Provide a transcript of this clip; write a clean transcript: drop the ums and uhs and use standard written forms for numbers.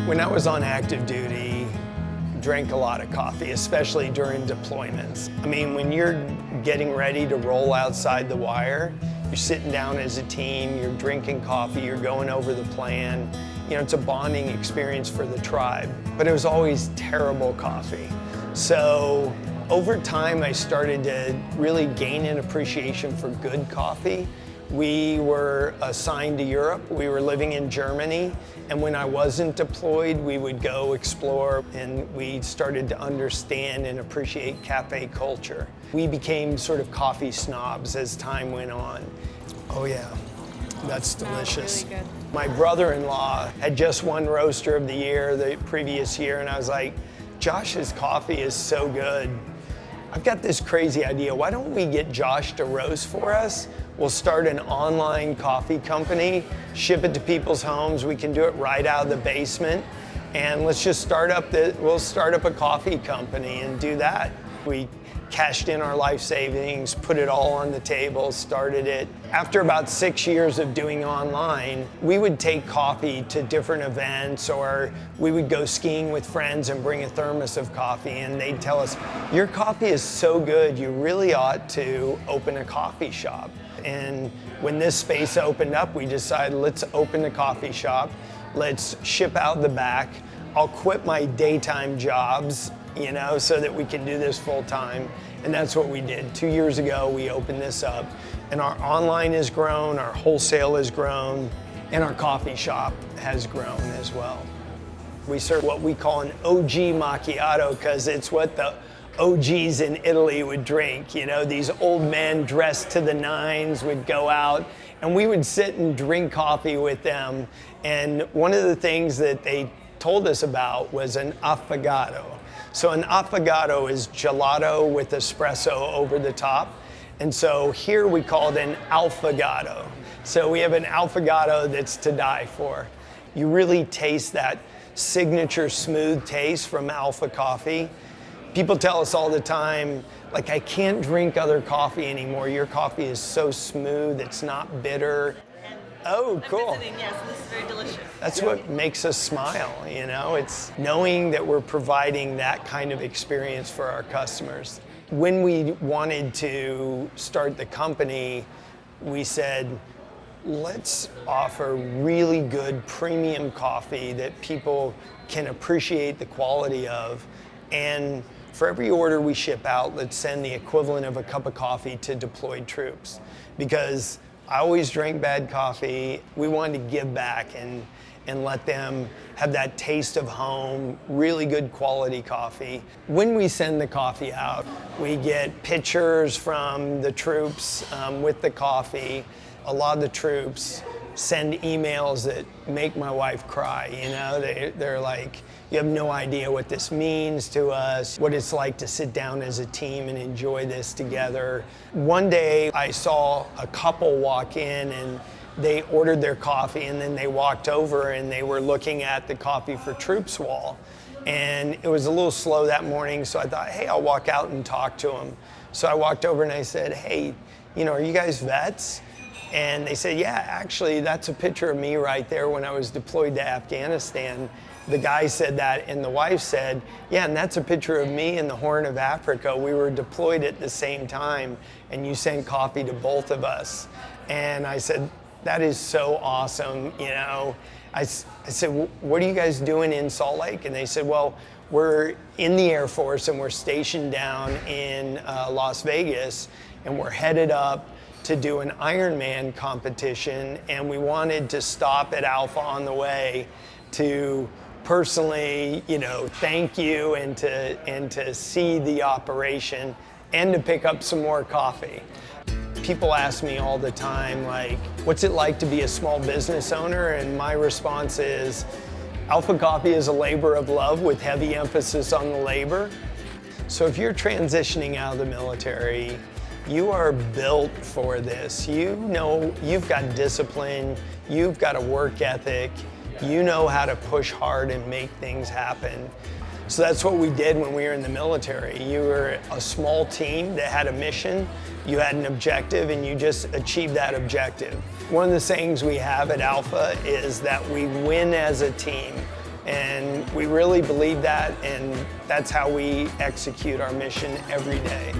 When I was on active duty, drank a lot of coffee, especially during deployments. I mean, when you're getting ready to roll outside the wire, you're sitting down as a team, you're drinking coffee, you're going over the plan. You know, it's a bonding experience for the tribe, but it was always terrible coffee. So over time, I started to really gain an appreciation for good coffee. We were assigned to Europe. We were living in Germany. And when I wasn't deployed, we would go explore, and we started to understand and appreciate cafe culture. We became sort of coffee snobs as time went on. Oh yeah, that's delicious. Really good. My brother-in-law had just won Roaster of the Year the previous year, and I was like, Josh's coffee is so good. I've got this crazy idea. Why don't we get Josh to roast for us? We'll start an online coffee company, ship it to people's homes. We can do it right out of the basement. And let's just we'll start up a coffee company and do that. We cashed in our life savings, put it all on the table, started it. After about 6 years of doing online, we would take coffee to different events, or we would go skiing with friends and bring a thermos of coffee, and they'd tell us, your coffee is so good, you really ought to open a coffee shop. And when this space opened up, we decided, let's open a coffee shop, let's ship out the back. I'll quit my daytime jobs, you know, so that we can do this full time. And that's what we did. 2 years ago, we opened this up, and our online has grown, our wholesale has grown, and our coffee shop has grown as well. We serve what we call an OG macchiato, because it's what the OGs in Italy would drink. You know, these old men dressed to the nines would go out, and we would sit and drink coffee with them. And one of the things that they told us about was an affogato. So an affogato is gelato with espresso over the top. And so here we call it an alfagato. So we have an alfagato that's to die for. You really taste that signature smooth taste from Alpha Coffee. People tell us all the time, like, I can't drink other coffee anymore. Your coffee is so smooth, it's not bitter. Oh, cool. I'm visiting, so this is very delicious. That's what makes us smile, you know? It's knowing that we're providing that kind of experience for our customers. When we wanted to start the company, we said, let's offer really good premium coffee that people can appreciate the quality of. And for every order we ship out, let's send the equivalent of a cup of coffee to deployed troops. Because I always drank bad coffee. We wanted to give back and let them have that taste of home, really good quality coffee. When we send the coffee out, we get pictures from the troops with the coffee. A lot of the troops send emails that make my wife cry, you know? They're like, you have no idea what this means to us, what it's like to sit down as a team and enjoy this together. One day I saw a couple walk in, and they ordered their coffee, and then they walked over and they were looking at the Coffee for Troops wall. And it was a little slow that morning, so I thought, hey, I'll walk out and talk to them. So I walked over and I said, hey, you know, are you guys vets? And they said, yeah, actually, that's a picture of me right there when I was deployed to Afghanistan. The guy said that, and the wife said, yeah, and that's a picture of me in the Horn of Africa. We were deployed at the same time, and you sent coffee to both of us. And I said, that is so awesome, you know. I said, well, what are you guys doing in Salt Lake? And they said, well, we're in the Air Force, and we're stationed down in Las Vegas, and we're headed up to do an Ironman competition, and we wanted to stop at Alpha on the way to personally, you know, thank you and to see the operation and to pick up some more coffee. People ask me all the time, like, what's it like to be a small business owner? And my response is, Alpha Coffee is a labor of love with heavy emphasis on the labor. So if you're transitioning out of the military, you are built for this. You know, you've got discipline, you've got a work ethic, you know how to push hard and make things happen. So that's what we did when we were in the military. You were a small team that had a mission, you had an objective, and you just achieved that objective. One of the sayings we have at Alpha is that we win as a team. And we really believe that, and that's how we execute our mission every day.